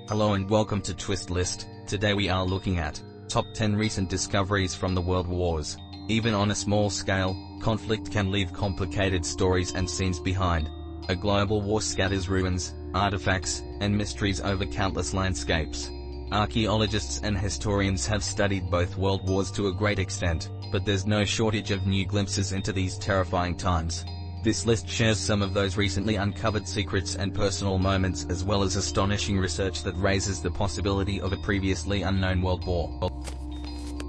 Hello and welcome to Twist List. Today we are looking at top 10 recent discoveries from the world wars. Even on a small scale, conflict can leave complicated stories and scenes behind. A global war scatters ruins, artifacts, and mysteries over countless landscapes. Archaeologists and historians have studied both world wars to a great extent, but there's no shortage of new glimpses into these terrifying times. This list shares some of those recently uncovered secrets and personal moments, as well as astonishing research that raises the possibility of a previously unknown world war.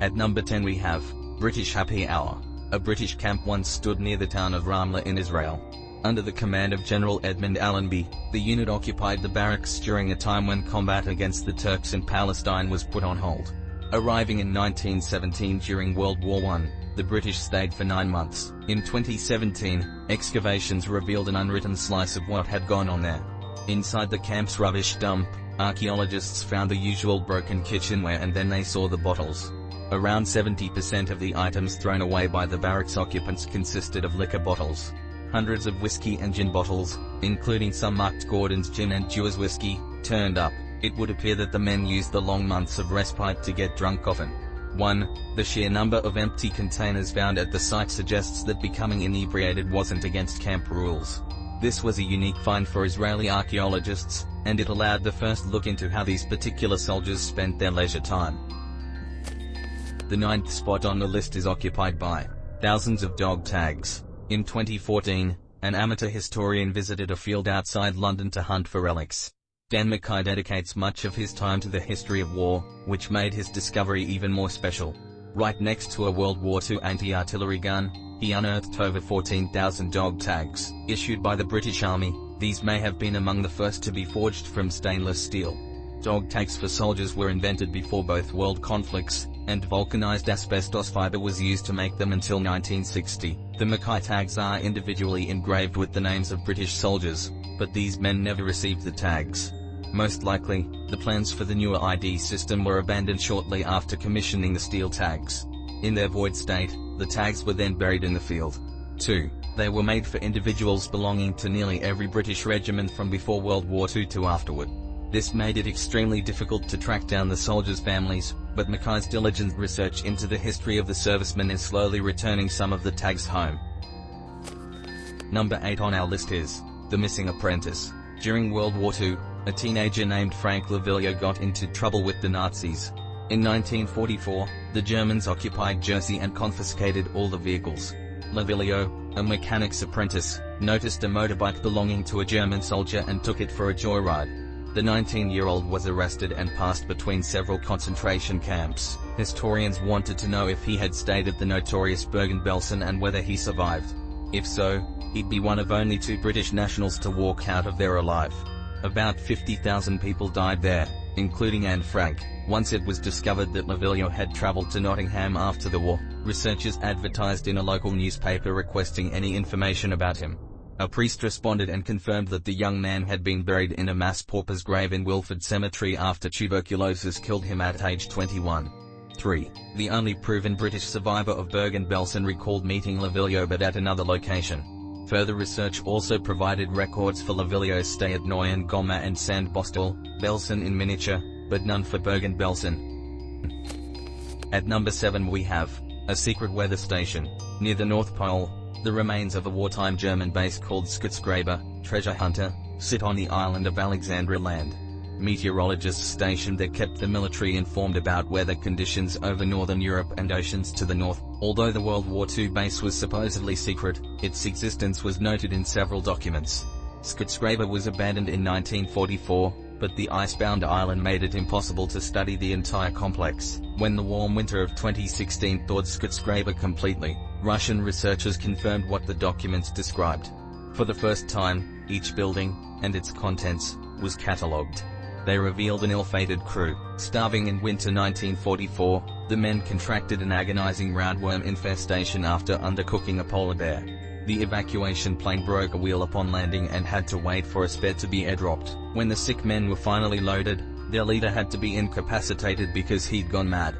At number 10 we have British Happy Hour. A British camp once stood near the town of Ramla in Israel. Under the command of General Edmund Allenby, the unit occupied the barracks during a time when combat against the Turks in Palestine was put on hold. Arriving in 1917 during World War I, the British stayed for 9 months. In 2017, excavations revealed an unwritten slice of what had gone on there. Inside the camp's rubbish dump, archaeologists found the usual broken kitchenware, and then they saw the bottles. Around 70% of the items thrown away by the barracks occupants consisted of liquor bottles. Hundreds of whiskey and gin bottles, including some marked Gordon's Gin and Dewar's whiskey, turned up. It would appear that the men used the long months of respite to get drunk often. 1. The sheer number of empty containers found at the site suggests that becoming inebriated wasn't against camp rules. This was a unique find for Israeli archaeologists, and it allowed the first look into how these particular soldiers spent their leisure time. The 9th spot on the list is occupied by thousands of dog tags. In 2014, an amateur historian visited a field outside London to hunt for relics. Dan Mackay dedicates much of his time to the history of war, which made his discovery even more special. Right next to a World War II anti-artillery gun, he unearthed over 14,000 dog tags, issued by the British Army. These may have been among the first to be forged from stainless steel. Dog tags for soldiers were invented before both world conflicts, and vulcanized asbestos fiber was used to make them until 1960. The Mackay tags are individually engraved with the names of British soldiers, but these men never received the tags. Most likely, the plans for the newer ID system were abandoned shortly after commissioning the steel tags. In their void state, the tags were then buried in the field. 2. They were made for individuals belonging to nearly every British regiment from before World War II to afterward. This made it extremely difficult to track down the soldiers' families, but Mackay's diligent research into the history of the servicemen is slowly returning some of the tags home. Number 8 on our list is The Missing Apprentice. During World War II, a teenager named Frank Lavillo got into trouble with the Nazis. In 1944, the Germans occupied Jersey and confiscated all the vehicles. Lavillo, a mechanic's apprentice, noticed a motorbike belonging to a German soldier and took it for a joyride. The 19-year-old was arrested and passed between several concentration camps. Historians wanted to know if he had stayed at the notorious Bergen-Belsen and whether he survived. If so, he'd be one of only 2 British nationals to walk out of there alive. About 50,000 people died there, including Anne Frank. Once it was discovered that Lavillo had travelled to Nottingham after the war, researchers advertised in a local newspaper requesting any information about him. A priest responded and confirmed that the young man had been buried in a mass pauper's grave in Wilford Cemetery after tuberculosis killed him at age 21. 3. The only proven British survivor of Bergen-Belsen recalled meeting Lavillo but at another location. Further research also provided records for Lavillo's stay at Neuengamme and Sandbostel, Belsen in miniature, but none for Bergen-Belsen. At number 7 we have a secret weather station. Near the North Pole, the remains of a wartime German base called Schutzgräber, treasure hunter, sit on the island of Alexandria Land. Meteorologists stationed there kept the military informed about weather conditions over northern Europe and oceans to the north. Although the World War II base was supposedly secret, its existence was noted in several documents. Schutzgräber was abandoned in 1944, but the icebound island made it impossible to study the entire complex. When the warm winter of 2016 thawed Schutzgräber completely, Russian researchers confirmed what the documents described. For the first time, each building, and its contents, was catalogued. They revealed an ill-fated crew, starving in winter 1944. The men contracted an agonizing roundworm infestation after undercooking a polar bear. The evacuation plane broke a wheel upon landing and had to wait for a spare to be airdropped. When the sick men were finally loaded, their leader had to be incapacitated because he'd gone mad.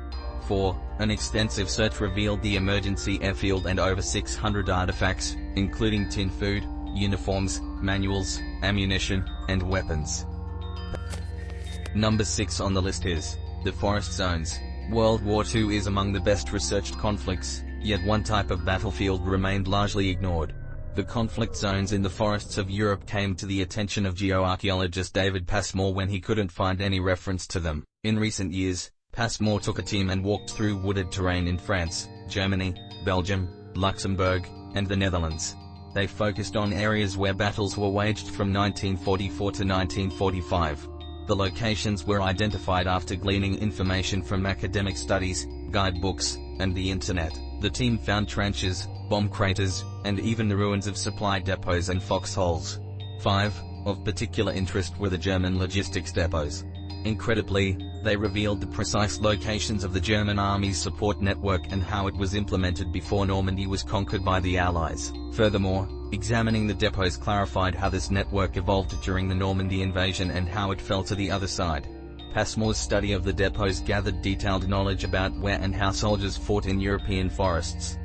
4. An extensive search revealed the emergency airfield and over 600 artifacts, including tin food, uniforms, manuals, ammunition, and weapons. Number 6 on the list is the forest zones. World War II is among the best researched conflicts, yet one type of battlefield remained largely ignored. The conflict zones in the forests of Europe came to the attention of geoarchaeologist David Passmore when he couldn't find any reference to them. In recent years, Passmore took a team and walked through wooded terrain in France, Germany, Belgium, Luxembourg, and the Netherlands. They focused on areas where battles were waged from 1944 to 1945. The locations were identified after gleaning information from academic studies, guidebooks, and the internet. The team found trenches, bomb craters, and even the ruins of supply depots and foxholes. 5. Of particular interest were the German logistics depots. Incredibly, they revealed the precise locations of the German army's support network and how it was implemented before Normandy was conquered by the Allies. Furthermore, examining the depots clarified how this network evolved during the Normandy invasion and how it fell to the other side. Passmore's study of the depots gathered detailed knowledge about where and how soldiers fought in European forests.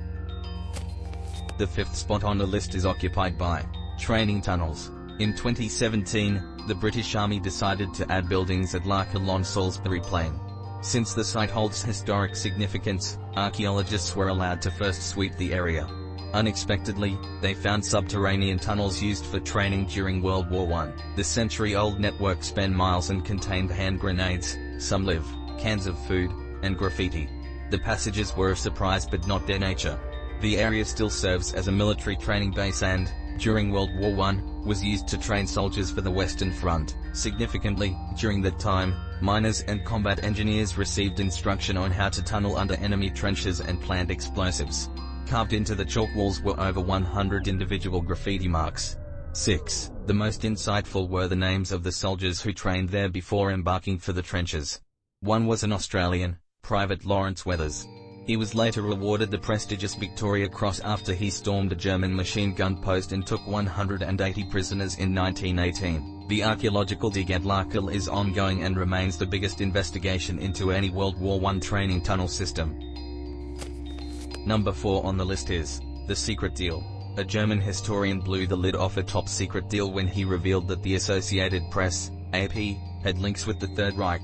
The 5th spot on the list is occupied by training tunnels. In 2017, the British Army decided to add buildings at L'Arche on Salisbury Plain. Since the site holds historic significance, archaeologists were allowed to first sweep the area. Unexpectedly, they found subterranean tunnels used for training during World War I. The century-old network spanned miles and contained hand grenades, some live, cans of food, and graffiti. The passages were a surprise but not their nature. The area still serves as a military training base and, during World War I, was used to train soldiers for the Western Front. Significantly, during that time, miners and combat engineers received instruction on how to tunnel under enemy trenches and plant explosives. Carved into the chalk walls were over 100 individual graffiti marks. 6. The most insightful were the names of the soldiers who trained there before embarking for the trenches. One was an Australian, Private Lawrence Weathers. He was later awarded the prestigious Victoria Cross after he stormed a German machine gun post and took 180 prisoners in 1918. The archaeological dig at L'Arche is ongoing and remains the biggest investigation into any World War I training tunnel system. Number 4 on the list is the secret deal. A German historian blew the lid off a top-secret deal when he revealed that the Associated Press, AP, had links with the Third Reich.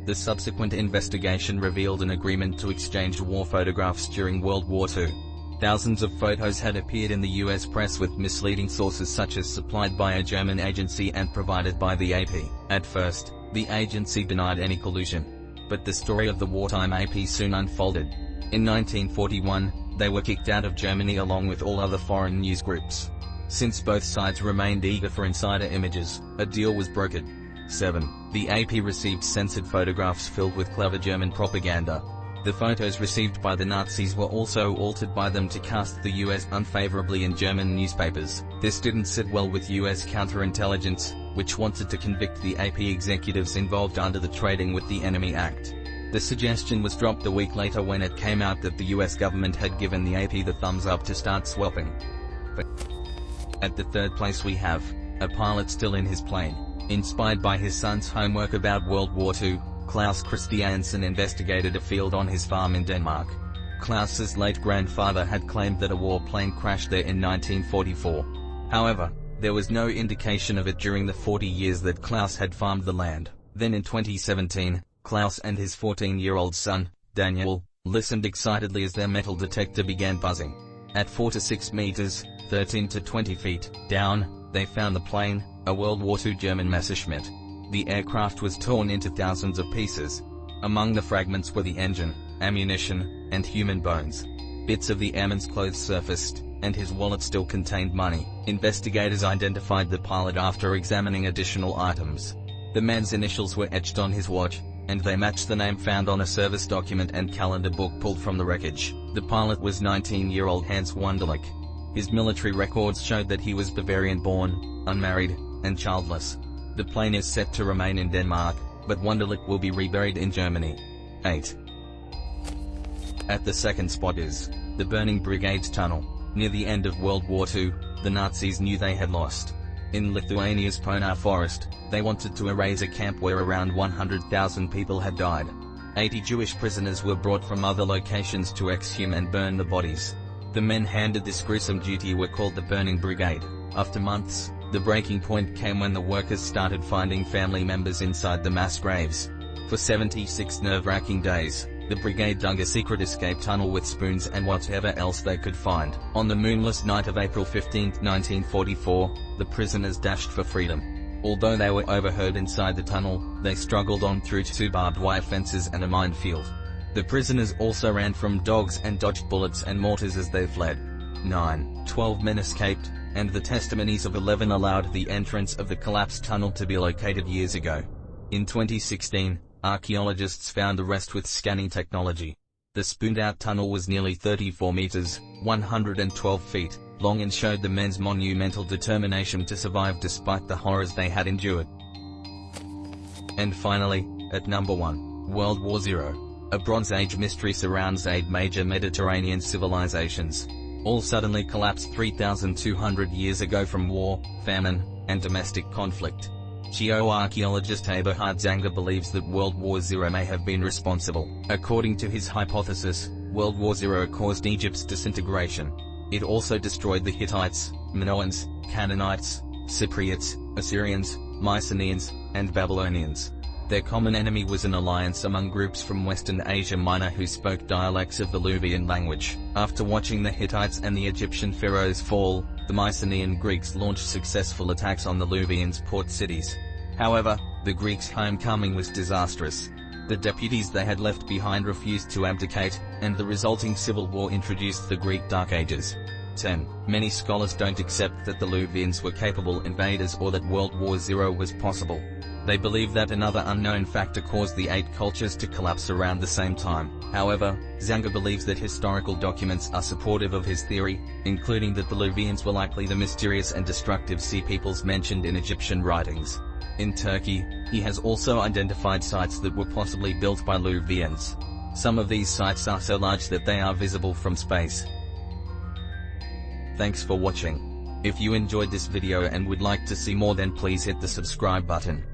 The subsequent investigation revealed an agreement to exchange war photographs during World War II. Thousands of photos had appeared in the US press with misleading sources such as supplied by a German agency and provided by the AP. At first, the agency denied any collusion. But the story of the wartime AP soon unfolded. In 1941, they were kicked out of Germany along with all other foreign news groups. Since both sides remained eager for insider images, a deal was brokered. 7. The AP received censored photographs filled with clever German propaganda. The photos received by the Nazis were also altered by them to cast the US unfavorably in German newspapers. This didn't sit well with US counterintelligence, which wanted to convict the AP executives involved under the Trading with the Enemy Act. The suggestion was dropped a week later when it came out that the US government had given the AP the thumbs up to start swapping. But at the 3rd place we have a pilot still in his plane. Inspired by his son's homework about World War II, Claus Christiansen investigated a field on his farm in Denmark. Klaus's late grandfather had claimed that a warplane crashed there in 1944. However, there was no indication of it during the 40 years that Klaus had farmed the land. Then in 2017, Klaus and his 14-year-old son, Daniel, listened excitedly as their metal detector began buzzing. At 4 to 6 meters, 13 to 20 feet down, they found the plane, a World War II German Messerschmitt. The aircraft was torn into thousands of pieces. Among the fragments were the engine, ammunition, and human bones. Bits of the airman's clothes surfaced, and his wallet still contained money. Investigators identified the pilot after examining additional items. The man's initials were etched on his watch, and they matched the name found on a service document and calendar book pulled from the wreckage. The pilot was 19-year-old Hans Wunderlich. His military records showed that he was Bavarian-born, unmarried, and childless. The plane is set to remain in Denmark, but Wunderlich will be reburied in Germany. 8. At the 2nd spot is the Burning Brigades Tunnel. Near the end of World War II, the Nazis knew they had lost. In Lithuania's Ponar forest, they wanted to erase a camp where around 100,000 people had died. 80 Jewish prisoners were brought from other locations to exhume and burn the bodies. The men handed this gruesome duty were called the Burning Brigade. After months, the The breaking point came when the workers started finding family members inside the mass graves. For 76 nerve-wracking days, the brigade dug a secret escape tunnel with spoons and whatever else they could find. On the moonless night of April 15, 1944, the prisoners dashed for freedom. Although they were overheard inside the tunnel, they struggled on through 2 barbed wire fences and a minefield. The prisoners also ran from dogs and dodged bullets and mortars as they fled. 12 men escaped, and the testimonies of 11 allowed the entrance of the collapsed tunnel to be located years ago. In 2016, archaeologists found the rest with scanning technology. The spooned-out tunnel was nearly 34 meters, 112 feet, long and showed the men's monumental determination to survive despite the horrors they had endured. And finally, at number 1, World War II. A Bronze Age mystery surrounds 8 major Mediterranean civilizations. All suddenly collapsed 3,200 years ago from war, famine, and domestic conflict. Geoarchaeologist Eberhard Zanger believes that World War II may have been responsible. According to his hypothesis, World War II caused Egypt's disintegration. It also destroyed the Hittites, Minoans, Canaanites, Cypriots, Assyrians, Mycenaeans, and Babylonians. Their common enemy was an alliance among groups from Western Asia Minor who spoke dialects of the Luvian language. After watching the Hittites and the Egyptian pharaohs fall, the Mycenaean Greeks launched successful attacks on the Luvians' port cities. However, the Greeks' homecoming was disastrous. The deputies they had left behind refused to abdicate, and the resulting civil war introduced the Greek Dark Ages. 10. Many scholars don't accept that the Luvians were capable invaders or that World War II was possible. They believe that another unknown factor caused the 8 cultures to collapse around the same time. However, Zanger believes that historical documents are supportive of his theory, including that the Luvians were likely the mysterious and destructive sea peoples mentioned in Egyptian writings. In Turkey, he has also identified sites that were possibly built by Luvians. Some of these sites are so large that they are visible from space. Thanks for watching. If you enjoyed this video and would like to see more, then please hit the subscribe button.